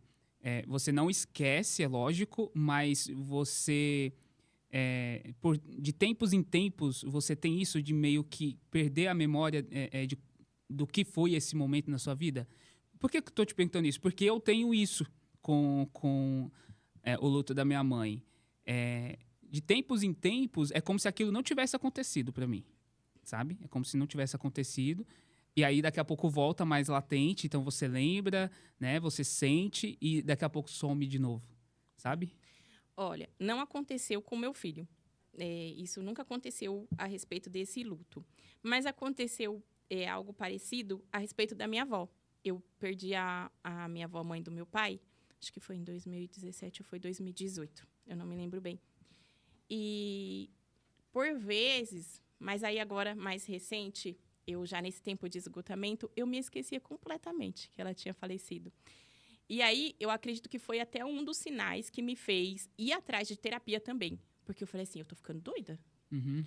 você não esquece, é lógico, mas você, de tempos em tempos, você tem isso de meio que perder a memória do que foi esse momento na sua vida? Por que eu tô te perguntando isso? Porque eu tenho isso com o luto da minha mãe. De tempos em tempos, é como se aquilo não tivesse acontecido para mim, sabe? É como se não tivesse acontecido. E aí, daqui a pouco, volta mais latente. Então, você lembra, né? Você sente e daqui a pouco some de novo, sabe? Olha, não aconteceu com meu filho. Isso nunca aconteceu a respeito desse luto. Mas aconteceu algo parecido a respeito da minha avó. Eu perdi a minha avó, mãe do meu pai, acho que foi em 2017 ou foi 2018. Eu não me lembro bem. E, por vezes, mas aí agora, mais recente, eu já nesse tempo de esgotamento, eu me esquecia completamente que ela tinha falecido. E aí, eu acredito que foi até um dos sinais que me fez ir atrás de terapia também. Porque eu falei assim, eu tô ficando doida. Uhum.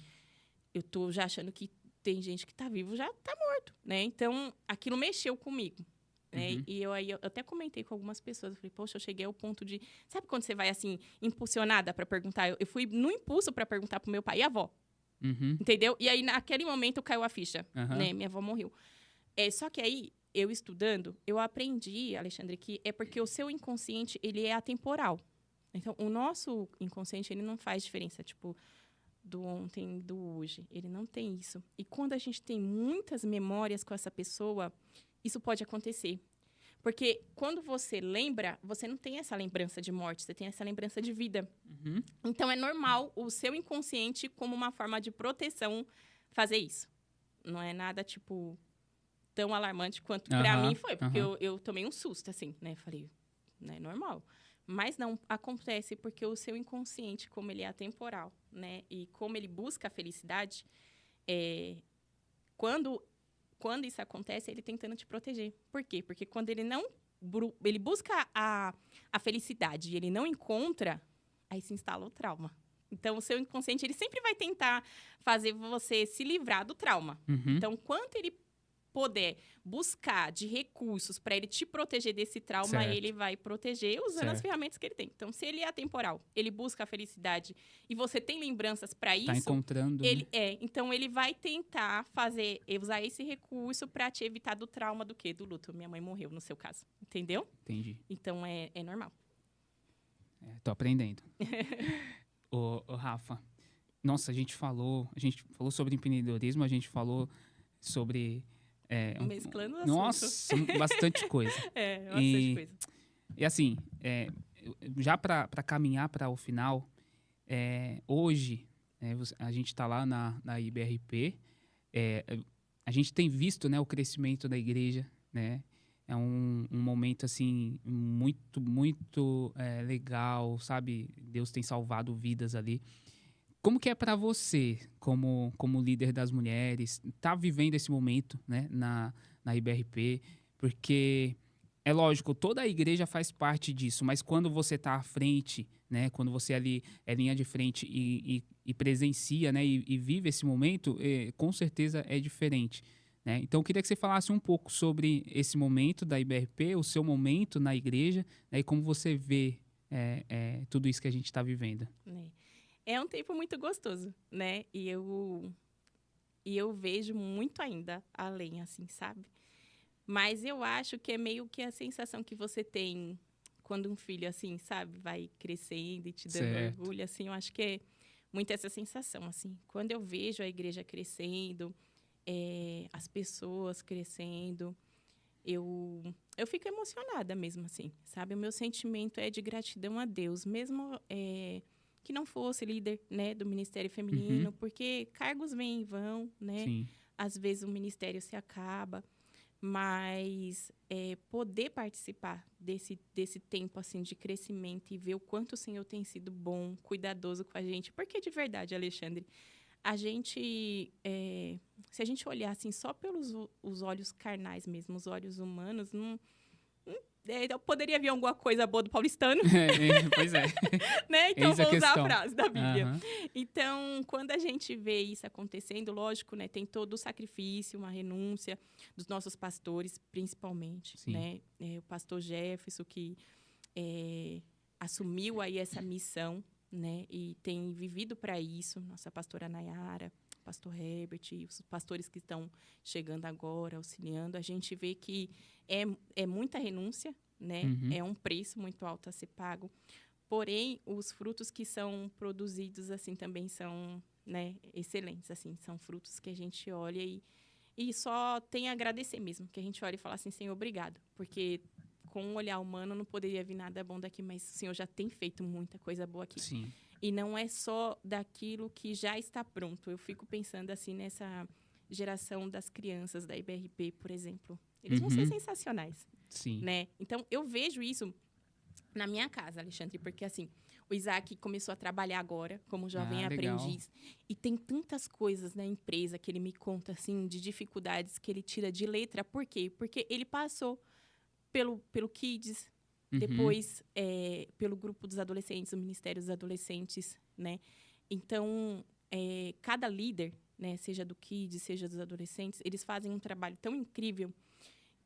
Eu tô já achando que tem gente que tá vivo, já tá morto, né? Então, aquilo mexeu comigo. Né? Uhum. E eu até comentei com algumas pessoas, eu falei, poxa, eu cheguei ao ponto de... Sabe quando você vai, assim, impulsionada para perguntar? Eu fui no impulso para perguntar pro meu pai e a avó, Uhum. entendeu? E aí, naquele momento, caiu a ficha, Uhum. né? Minha avó morreu. Só que aí, eu estudando, eu aprendi, Alexandre, que é porque o seu inconsciente, ele é atemporal. Então, o nosso inconsciente, ele não faz diferença, tipo, do ontem, do hoje. Ele não tem isso. E quando a gente tem muitas memórias com essa pessoa, isso pode acontecer. Porque quando você lembra, você não tem essa lembrança de morte, você tem essa lembrança de vida. Uhum. Então, é normal o seu inconsciente, como uma forma de proteção, fazer isso. Não é nada, tipo, tão alarmante quanto pra mim foi. Porque eu tomei um susto, assim, né? Falei, não é normal. Mas não acontece porque o seu inconsciente, como ele é atemporal, né? E como ele busca a felicidade, quando isso acontece, ele tentando te proteger. Por quê? Porque quando ele não... Ele busca a felicidade e ele não encontra, aí se instala o trauma. Então, o seu inconsciente, ele sempre vai tentar fazer você se livrar do trauma. Uhum. Então, quanto ele puder buscar de recursos para ele te proteger desse trauma, Certo. ele vai proteger usando Certo. as ferramentas que ele tem. Então, se ele é atemporal, ele busca a felicidade e você tem lembranças para isso, Tá encontrando, ele né? então ele vai tentar usar esse recurso para te evitar do trauma do quê? Do luto. Minha mãe morreu, no seu caso. Entendeu? Entendi. Então, é normal. Tô aprendendo. Ô, Rafa, nossa, a gente falou sobre empreendedorismo, a gente falou sobre... Mesclando o assunto. Nossa, bastante coisa. Bastante coisa. E assim, já para caminhar para o final, hoje a gente está lá na IBRP, a gente tem visto, né, o crescimento da igreja, né? É um momento assim muito, muito legal, sabe? Deus tem salvado vidas ali. Como que é para você, como líder das mulheres, tá vivendo esse momento, né, na IBRP? Porque, é lógico, toda a igreja faz parte disso, mas quando você está à frente, né, quando você ali é linha de frente e presencia, né, e vive esse momento, com certeza é diferente. Né? Então, eu queria que você falasse um pouco sobre esse momento da IBRP, o seu momento na igreja, né, e como você vê tudo isso que a gente está vivendo. É um tempo muito gostoso, né? E eu vejo muito ainda além, assim, sabe? Mas eu acho que é meio que a sensação que você tem quando um filho, assim, sabe? Vai crescendo e te dando orgulho, assim. Eu acho que é muito essa sensação, assim. Quando eu vejo a igreja crescendo, as pessoas crescendo, eu fico emocionada mesmo, assim, sabe? O meu sentimento é de gratidão a Deus, mesmo... que não fosse líder, né, do Ministério Feminino, porque cargos vêm e vão, né? Sim. Às vezes o ministério se acaba, mas poder participar desse tempo assim de crescimento e ver o quanto o Senhor tem sido bom, cuidadoso com a gente, porque de verdade, Alexandre, a gente, se a gente olhar assim só pelos os olhos carnais mesmo, os olhos humanos, não poderia vir alguma coisa boa do paulistano. Pois é. Né? Então, Eis a vou usar a questão. frase da Bíblia. Aham. Então, quando a gente vê isso acontecendo, lógico, né, tem todo o sacrifício, uma renúncia dos nossos pastores, principalmente, Sim. né? O pastor Jefferson, que assumiu aí essa missão, né, e tem vivido para isso, nossa pastora Nayara, pastor Herbert, e os pastores que estão chegando agora, auxiliando, a gente vê que é muita renúncia, né? Uhum. É um preço muito alto a ser pago. Porém, os frutos que são produzidos assim também são, né, excelentes, assim, são frutos que a gente olha e só tem a agradecer mesmo, que a gente olha e fala assim, Senhor, obrigado, porque com um olhar humano não poderia vir nada bom daqui, mas o Senhor já tem feito muita coisa boa aqui. Sim. E não é só daquilo que já está pronto. Eu fico pensando assim nessa geração das crianças da IBRP, por exemplo. Eles vão ser Uhum. sensacionais, Sim. né? Então, eu vejo isso na minha casa, Alexandre, porque assim, o Isaac começou a trabalhar agora como jovem legal. aprendiz e tem tantas coisas na empresa que ele me conta assim de dificuldades que ele tira de letra. Por quê? Porque ele passou pelo Kids, Uhum. depois pelo grupo dos adolescentes, o Ministério dos Adolescentes, né? Então, cada líder, né, seja do Kids, seja dos adolescentes, eles fazem um trabalho tão incrível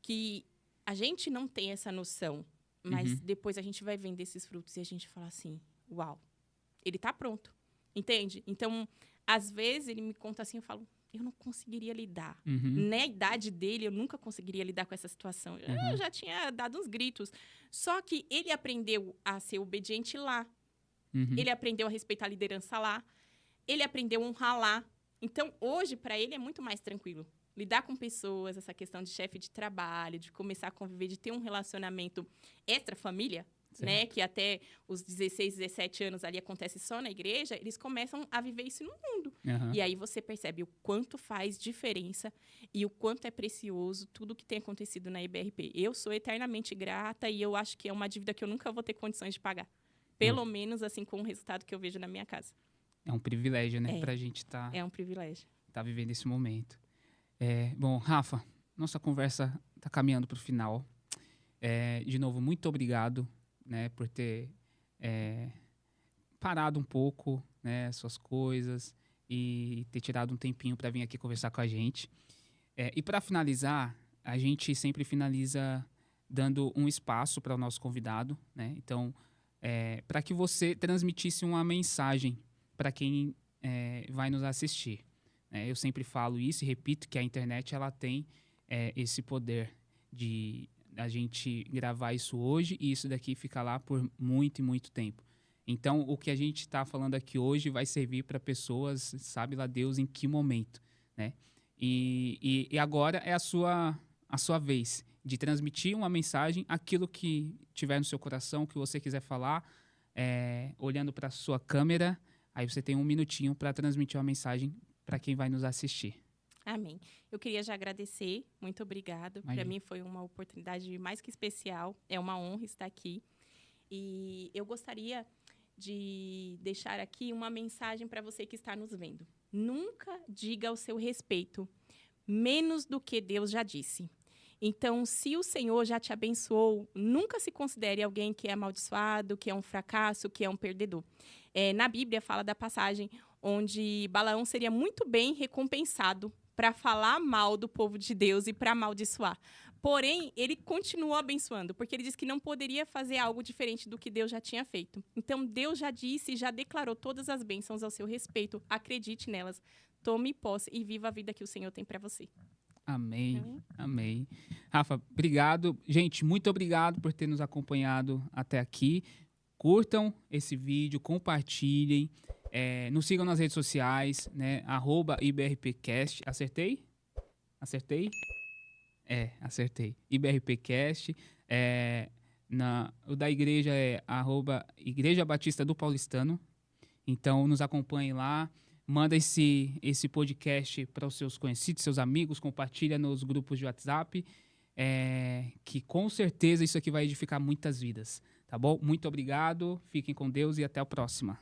que a gente não tem essa noção, mas depois a gente vai vendo esses frutos e a gente fala assim, uau, ele está pronto, entende? Então, às vezes, ele me conta assim, eu falo, eu não conseguiria lidar. Uhum. Na idade dele, eu nunca conseguiria lidar com essa situação. Eu já tinha dado uns gritos. Só que ele aprendeu a ser obediente lá. Uhum. Ele aprendeu a respeitar a liderança lá. Ele aprendeu a honrar lá. Então, hoje, para ele, é muito mais tranquilo. Lidar com pessoas, essa questão de chefe de trabalho, de começar a conviver, de ter um relacionamento extra-família, né? Que até os 16, 17 anos ali acontece só na igreja, eles começam a viver isso no mundo. Uhum. E aí você percebe o quanto faz diferença e o quanto é precioso tudo que tem acontecido na IBRP. Eu sou eternamente grata e eu acho que é uma dívida que eu nunca vou ter condições de pagar. Pelo menos assim com o resultado que eu vejo na minha casa. É um privilégio, né? Pra gente estar É um privilégio. vivendo esse momento. Bom, Rafa, nossa conversa está caminhando para o final. De novo, muito obrigado, né, por ter parado um pouco, né, suas coisas e ter tirado um tempinho para vir aqui conversar com a gente. E para finalizar, a gente sempre finaliza dando um espaço para o nosso convidado, né? Então, para que você transmitisse uma mensagem para quem vai nos assistir. Eu sempre falo isso e repito que a internet ela tem esse poder de a gente gravar isso hoje e isso daqui ficar lá por muito e muito tempo. Então, o que a gente está falando aqui hoje vai servir para pessoas, sabe lá Deus em que momento, né? E agora é a sua vez de transmitir uma mensagem, aquilo que tiver no seu coração, que você quiser falar, olhando para a sua câmera, aí você tem um minutinho para transmitir uma mensagem para quem vai nos assistir. Amém. Eu queria já agradecer, muito obrigado. Para mim foi uma oportunidade mais que especial, é uma honra estar aqui. E eu gostaria de deixar aqui uma mensagem para você que está nos vendo. Nunca diga ao seu respeito menos do que Deus já disse. Então, se o Senhor já te abençoou, nunca se considere alguém que é amaldiçoado, que é um fracasso, que é um perdedor. Na Bíblia fala da passagem onde Balaão seria muito bem recompensado para falar mal do povo de Deus e para amaldiçoar. Porém, ele continuou abençoando, porque ele disse que não poderia fazer algo diferente do que Deus já tinha feito. Então, Deus já disse e já declarou todas as bênçãos ao seu respeito. Acredite nelas, tome posse e viva a vida que o Senhor tem para você. Amém. Amém. Rafa, obrigado. Gente, muito obrigado por ter nos acompanhado até aqui. Curtam esse vídeo, compartilhem. Nos sigam nas redes sociais, né? @IBRPcast. Acertei? Acertei? Acertei. IBRPcast. O da igreja é @Igreja Batista do Paulistano. Então, nos acompanhem lá. Manda esse podcast para os seus conhecidos, seus amigos. Compartilha nos grupos de WhatsApp. Que com certeza isso aqui vai edificar muitas vidas. Tá bom? Muito obrigado. Fiquem com Deus e até a próxima.